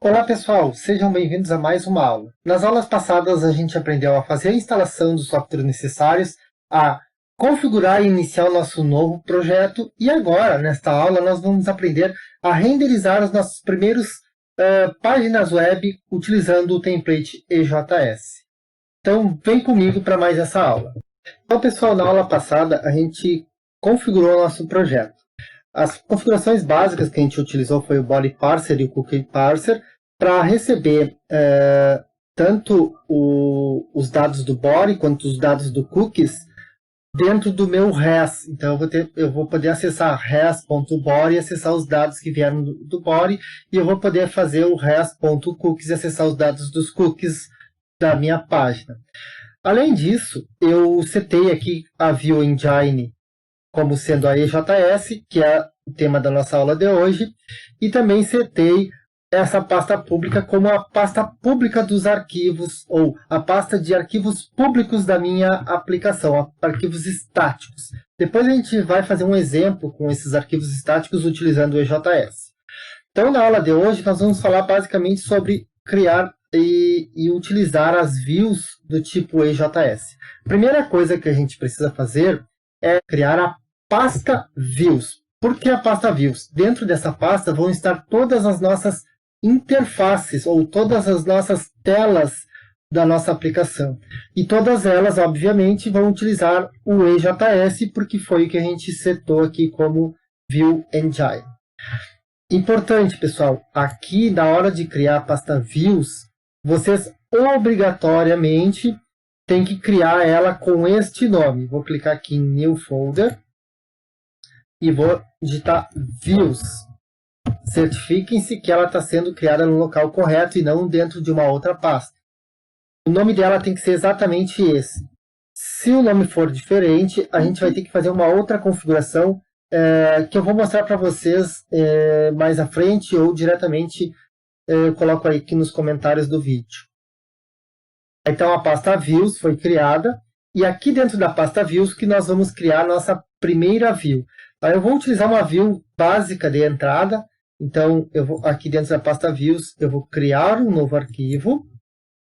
Olá pessoal, sejam bem-vindos a mais uma aula. Nas aulas passadas a gente aprendeu a fazer a instalação dos softwares necessários, a configurar e iniciar o nosso novo projeto e agora, nesta aula, nós vamos aprender a renderizar os nossos primeiros páginas web utilizando o template EJS. Então vem comigo para mais essa aula. Então pessoal, na aula passada a gente configurou o nosso projeto. As configurações básicas que a gente utilizou foi o Body Parser e o Cookie Parser para receber tanto os dados do body quanto os dados do cookies dentro do meu res. Então eu vou poder acessar res.body e acessar os dados que vieram do body, e eu vou poder fazer o res.cookies e acessar os dados dos cookies da minha página. Além disso, eu setei aqui a View Engine como sendo a EJS, que é o tema da nossa aula de hoje, e também setei essa pasta pública como a pasta pública dos arquivos, ou a pasta de arquivos públicos da minha aplicação, arquivos estáticos. Depois a gente vai fazer um exemplo com esses arquivos estáticos utilizando o EJS. Então, na aula de hoje, nós vamos falar basicamente sobre criar e utilizar as views do tipo EJS. A primeira coisa que a gente precisa fazer é criar a pasta Views. Por que a pasta Views? Dentro dessa pasta vão estar todas as nossas interfaces ou todas as nossas telas da nossa aplicação. E todas elas, obviamente, vão utilizar o EJS, porque foi o que a gente setou aqui como View Engine. Importante, pessoal, aqui na hora de criar a pasta Views, vocês obrigatoriamente têm que criar ela com este nome. Vou clicar aqui em New Folder e vou digitar Views. Certifiquem-se que ela está sendo criada no local correto e não dentro de uma outra pasta. O nome dela tem que ser exatamente esse. Se o nome for diferente, a gente vai ter que fazer uma outra configuração que eu vou mostrar para vocês mais à frente, ou diretamente eu coloco aí aqui nos comentários do vídeo. Então a pasta Views foi criada, e aqui dentro da pasta Views que nós vamos criar a nossa primeira view. Eu vou utilizar uma view básica de entrada. Então, aqui dentro da pasta Views, eu vou criar um novo arquivo.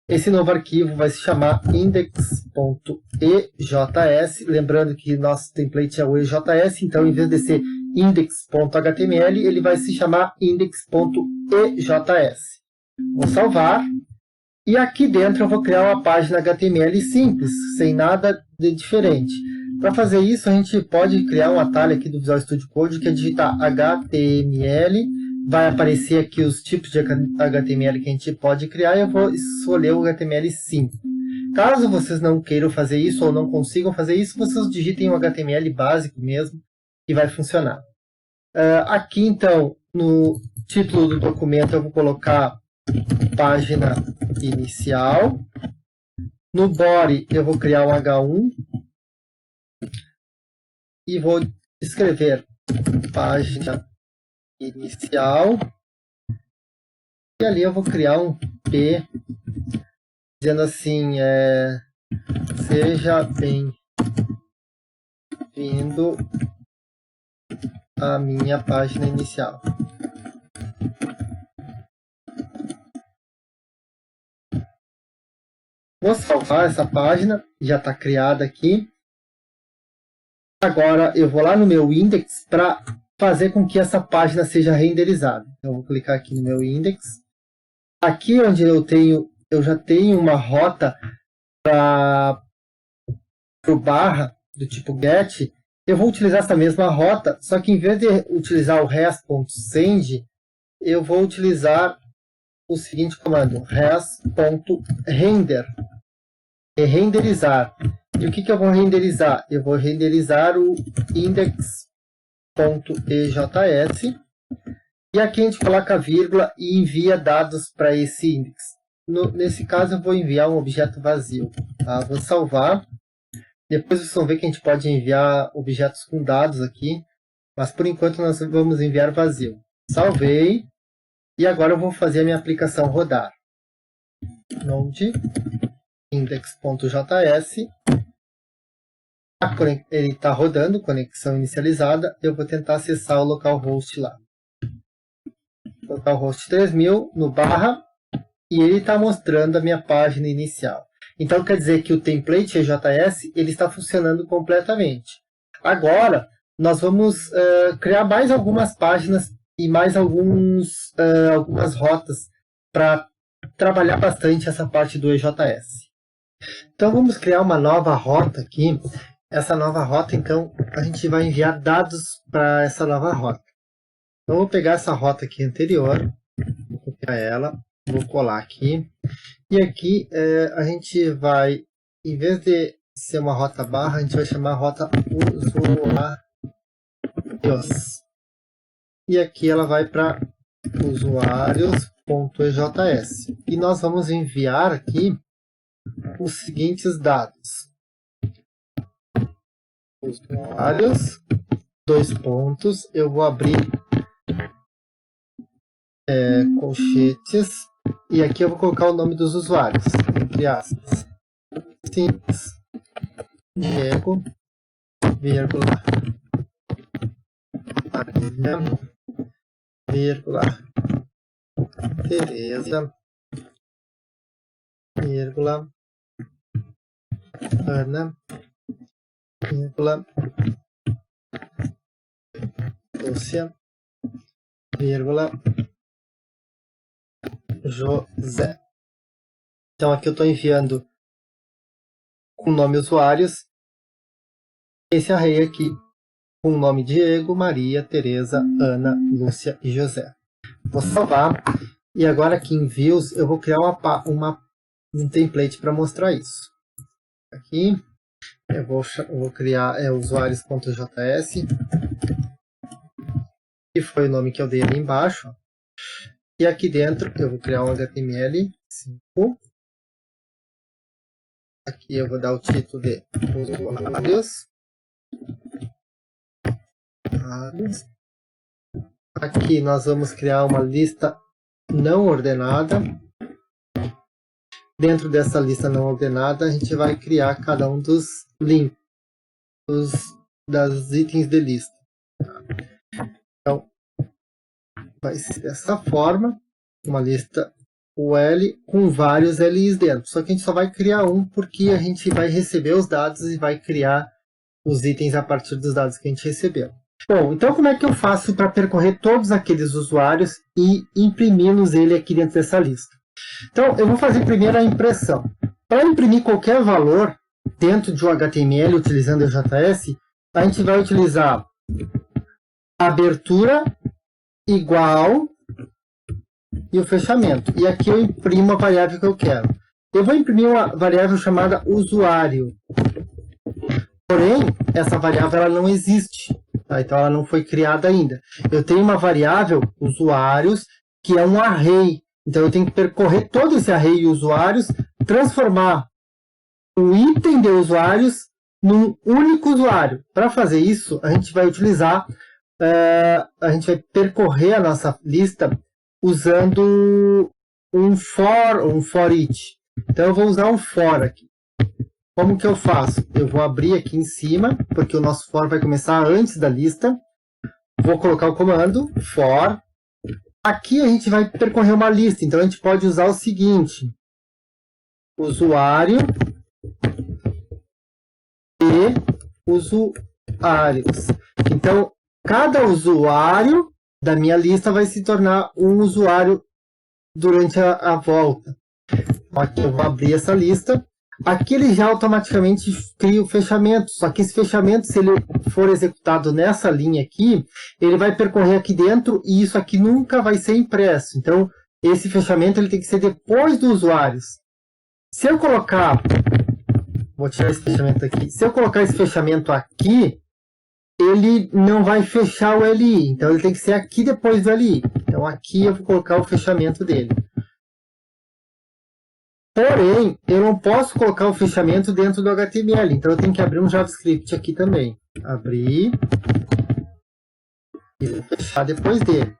Esse novo arquivo vai se chamar index.ejs. Lembrando que nosso template é o EJS, então em vez de ser index.html, ele vai se chamar index.ejs. Vou salvar. E aqui dentro eu vou criar uma página HTML simples, sem nada de diferente. Para fazer isso, a gente pode criar um atalho aqui do Visual Studio Code, que é digitar HTML. Vai aparecer aqui os tipos de HTML que a gente pode criar, e eu vou escolher o HTML5. Caso vocês não queiram fazer isso, ou não consigam fazer isso, vocês digitem o HTML básico mesmo, e vai funcionar. Aqui, então, no título do documento, eu vou colocar página inicial. No body, eu vou criar um H1. E vou escrever página inicial. E ali eu vou criar um P, dizendo assim, seja bem-vindo à minha página inicial. Vou salvar essa página, já está criada aqui. Agora eu vou lá no meu index para fazer com que essa página seja renderizada. Então, eu vou clicar aqui no meu index. Aqui onde eu já tenho uma rota para o barra do tipo get. Eu vou utilizar essa mesma rota, só que em vez de utilizar o res.send, eu vou utilizar o seguinte comando, res.render. É renderizar. E o que eu vou renderizar? Eu vou renderizar o index.ejs. E aqui a gente coloca a vírgula e envia dados para esse index. Nesse caso, eu vou enviar um objeto vazio. Tá? Vou salvar. Depois vocês vão ver que a gente pode enviar objetos com dados aqui. Mas por enquanto nós vamos enviar vazio. Salvei. E agora eu vou fazer a minha aplicação rodar. Node index.js. Ele está rodando, conexão inicializada. Eu vou tentar acessar o localhost lá. Vou colocar o host 3000 no barra e ele está mostrando a minha página inicial. Então quer dizer que o template EJS ele está funcionando completamente. Agora nós vamos criar mais algumas páginas e mais algumas rotas para trabalhar bastante essa parte do EJS. Então vamos criar uma nova rota aqui. Essa nova rota, então, a gente vai enviar dados para essa nova rota. Então vou pegar essa rota aqui anterior, vou copiar ela, vou colar aqui. E aqui a gente vai, em vez de ser uma rota barra, a gente vai chamar a rota usuários. E aqui ela vai para usuários.ejs. E nós vamos enviar aqui os seguintes dados. Usuários, dois pontos, eu vou abrir colchetes, e aqui eu vou colocar o nome dos usuários, entre aspas. Simples, Diego, vírgula, Maria, vírgula, Tereza, vírgula, Ana, vírgula, Lúcia, vírgula, José. Então aqui eu estou enviando com o nome usuários esse array aqui com o nome Diego, Maria, Tereza, Ana, Lúcia e José. Vou salvar e agora aqui em Views eu vou criar um template para mostrar isso. Aqui eu vou criar usuários.js, que foi o nome que eu dei ali embaixo. E aqui dentro eu vou criar um HTML5. Aqui eu vou dar o título de usuários. Aqui nós vamos criar uma lista não ordenada. Dentro dessa lista não ordenada, a gente vai criar cada um dos links das itens de lista. Então, vai ser dessa forma, uma lista UL com vários LIs dentro. Só que a gente só vai criar um porque a gente vai receber os dados e vai criar os itens a partir dos dados que a gente recebeu. Bom, então como é que eu faço para percorrer todos aqueles usuários e imprimir-los ele aqui dentro dessa lista? Então, eu vou fazer primeiro a impressão. Para imprimir qualquer valor dentro de um HTML utilizando o JS, a gente vai utilizar a abertura igual e o fechamento. E aqui eu imprimo a variável que eu quero. Eu vou imprimir uma variável chamada usuário. Porém, essa variável ela não existe. Tá? Então, ela não foi criada ainda. Eu tenho uma variável usuários que é um array. Então, eu tenho que percorrer todo esse array de usuários, transformar o item de usuários num único usuário. Para fazer isso, a gente vai utilizar, a gente vai percorrer a nossa lista usando um for each. Então, eu vou usar um for aqui. Como que eu faço? Eu vou abrir aqui em cima, porque o nosso for vai começar antes da lista. Vou colocar o comando for. Aqui a gente vai percorrer uma lista, então a gente pode usar o seguinte: usuário e usuários. Então, cada usuário da minha lista vai se tornar um usuário durante a volta. Aqui eu vou abrir essa lista. Aqui ele já automaticamente cria o fechamento, só que esse fechamento, se ele for executado nessa linha aqui, ele vai percorrer aqui dentro e isso aqui nunca vai ser impresso. Então, esse fechamento ele tem que ser depois dos usuários. Se eu colocar, vou tirar esse fechamento aqui, se eu colocar esse fechamento aqui, ele não vai fechar o LI, então ele tem que ser aqui depois do LI. Então, aqui eu vou colocar o fechamento dele. Porém, eu não posso colocar o fechamento dentro do HTML, então eu tenho que abrir um JavaScript aqui também. Abrir e vou fechar depois dele.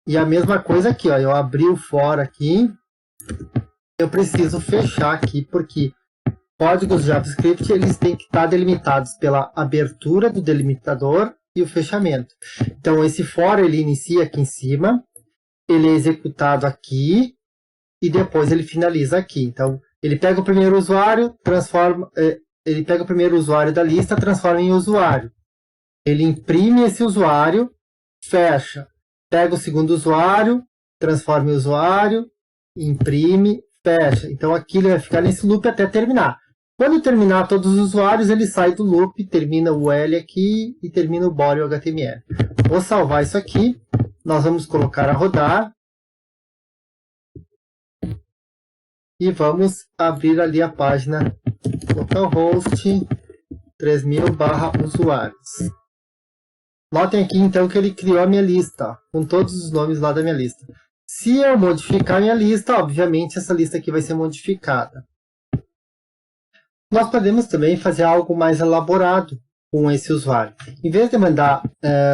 E a mesma coisa aqui, ó, eu abri o for aqui, eu preciso fechar aqui, porque códigos JavaScript eles têm que estar delimitados pela abertura do delimitador e o fechamento. Então esse for ele inicia aqui em cima, ele é executado aqui e depois ele finaliza aqui. Então, ele pega o primeiro usuário, ele pega o primeiro usuário da lista, transforma em usuário. Ele imprime esse usuário, fecha, pega o segundo usuário, transforma em usuário, imprime, fecha. Então aqui ele vai ficar nesse loop até terminar. Quando terminar todos os usuários, ele sai do loop, termina o L aqui e termina o body HTML. Vou salvar isso aqui, nós vamos colocar a rodar. E vamos abrir ali a página localhost 3000/usuários. Notem aqui então que ele criou a minha lista, ó, com todos os nomes lá da minha lista. Se eu modificar a minha lista, obviamente essa lista aqui vai ser modificada. Nós podemos também fazer algo mais elaborado com esse usuário. Em vez de mandar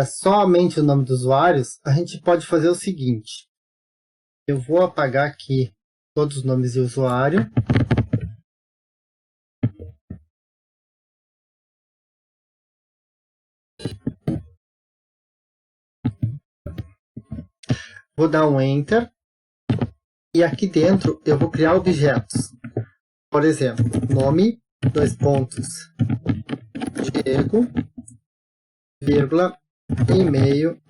somente o nome dos usuários, a gente pode fazer o seguinte. Eu vou apagar aqui todos os nomes de usuário. Vou dar um Enter. E aqui dentro eu vou criar objetos. Por exemplo, nome, Diego, vírgula, e-mail,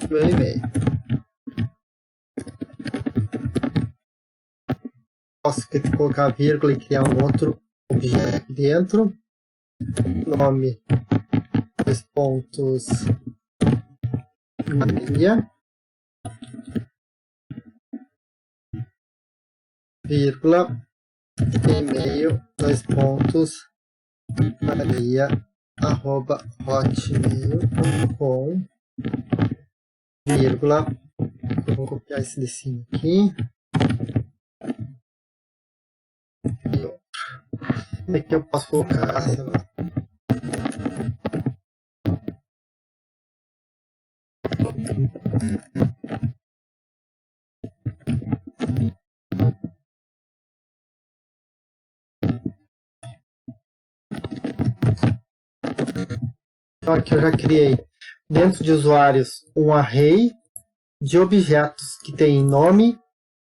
meu e-mail. Posso colocar vírgula e criar um outro objeto aqui dentro. Nome, Maria, vírgula, e-mail, Maria, @hotmail.com, vírgula, eu vou copiar esse decinho aqui. Onde é que eu posso colocar? Sei lá. Então aqui eu já criei dentro de usuários um array de objetos que tem nome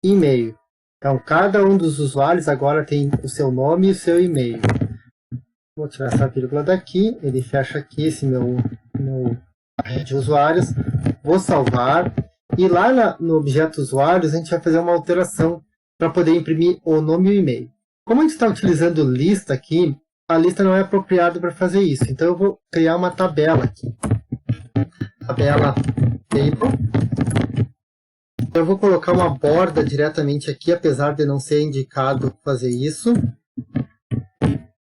e e-mail. Então cada um dos usuários agora tem o seu nome e o seu e-mail. Vou tirar essa vírgula daqui, ele fecha aqui esse meu array de usuários. Vou salvar e lá no objeto usuários a gente vai fazer uma alteração para poder imprimir o nome e o e-mail. Como a gente está utilizando lista aqui, a lista não é apropriada para fazer isso. Então eu vou criar uma tabela aqui. Tabela table. Eu vou colocar uma borda diretamente aqui, apesar de não ser indicado fazer isso.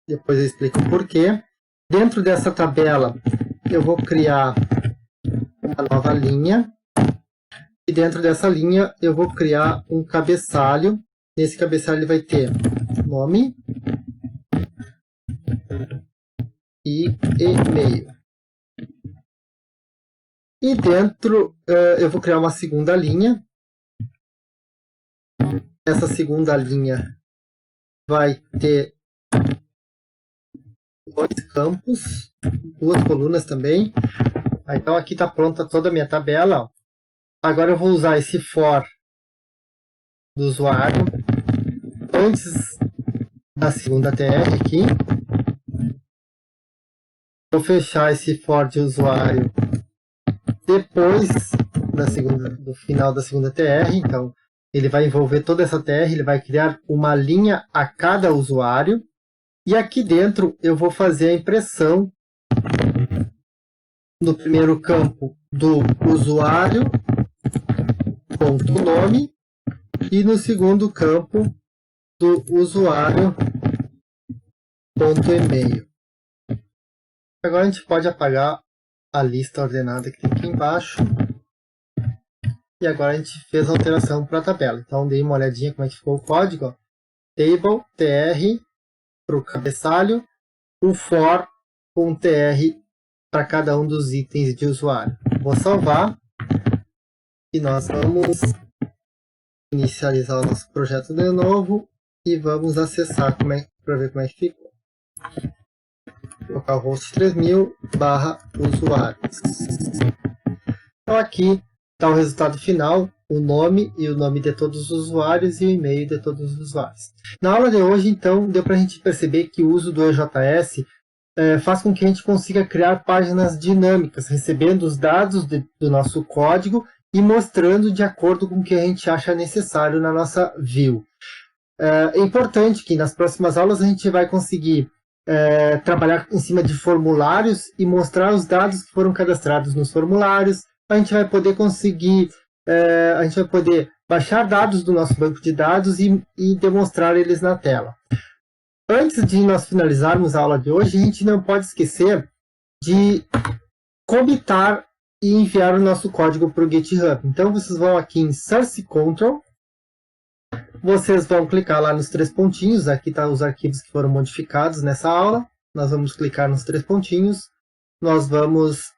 Depois eu explico o porquê. Dentro dessa tabela eu vou criar uma nova linha. E dentro dessa linha eu vou criar um cabeçalho. Nesse cabeçalho ele vai ter nome e e-mail. E dentro eu vou criar uma segunda linha. Essa segunda linha vai ter dois campos, duas colunas também. Então aqui está pronta toda a minha tabela. Agora eu vou usar esse for do usuário antes da segunda tr aqui. Vou fechar esse for de usuário depois do final da segunda tr. Então ele vai envolver toda essa tr, ele vai criar uma linha a cada usuário. E aqui dentro eu vou fazer a impressão no primeiro campo do usuário ponto nome e no segundo campo do usuário ponto e-mail. Agora a gente pode apagar a lista ordenada que tem aqui embaixo. E agora a gente fez a alteração para a tabela. Então dei uma olhadinha como é que ficou o código. Ó. Table, tr para o cabeçalho, o for com tr para cada um dos itens de usuário. Vou salvar e nós vamos inicializar o nosso projeto de novo e vamos acessar para ver como é que ficou. Localhost 3000/usuários. Então aqui está o resultado final, o nome e o nome de todos os usuários e o e-mail de todos os usuários. Na aula de hoje, então, deu para a gente perceber que o uso do EJS faz com que a gente consiga criar páginas dinâmicas, recebendo os dados do nosso código e mostrando de acordo com o que a gente acha necessário na nossa view. É importante que nas próximas aulas a gente vai conseguir trabalhar em cima de formulários e mostrar os dados que foram cadastrados nos formulários. A gente vai poder baixar dados do nosso banco de dados e demonstrar eles na tela. Antes de nós finalizarmos a aula de hoje, a gente não pode esquecer de commitar e enviar o nosso código para o GitHub. Então, vocês vão aqui em Source Control, vocês vão clicar lá nos 3 pontinhos, aqui estão os arquivos que foram modificados nessa aula, nós vamos clicar nos 3 pontinhos, nós vamos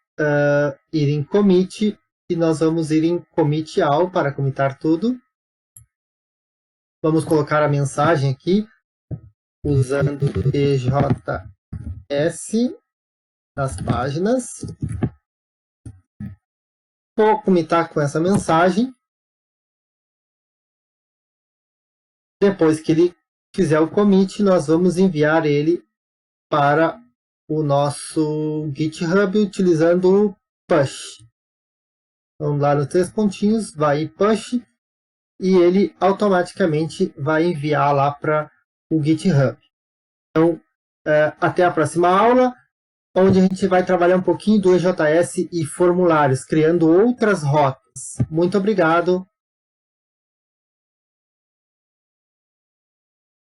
ir em Commit, e nós vamos ir em Commit All para commitar tudo. Vamos colocar a mensagem aqui, usando EJS nas páginas. Vou commitar com essa mensagem. Depois que ele fizer o commit, nós vamos enviar ele para o nosso GitHub utilizando o push. Vamos lá nos 3 pontinhos, vai em push e ele automaticamente vai enviar lá para o GitHub. Então, até a próxima aula, onde a gente vai trabalhar um pouquinho do EJS e formulários, criando outras rotas. Muito obrigado.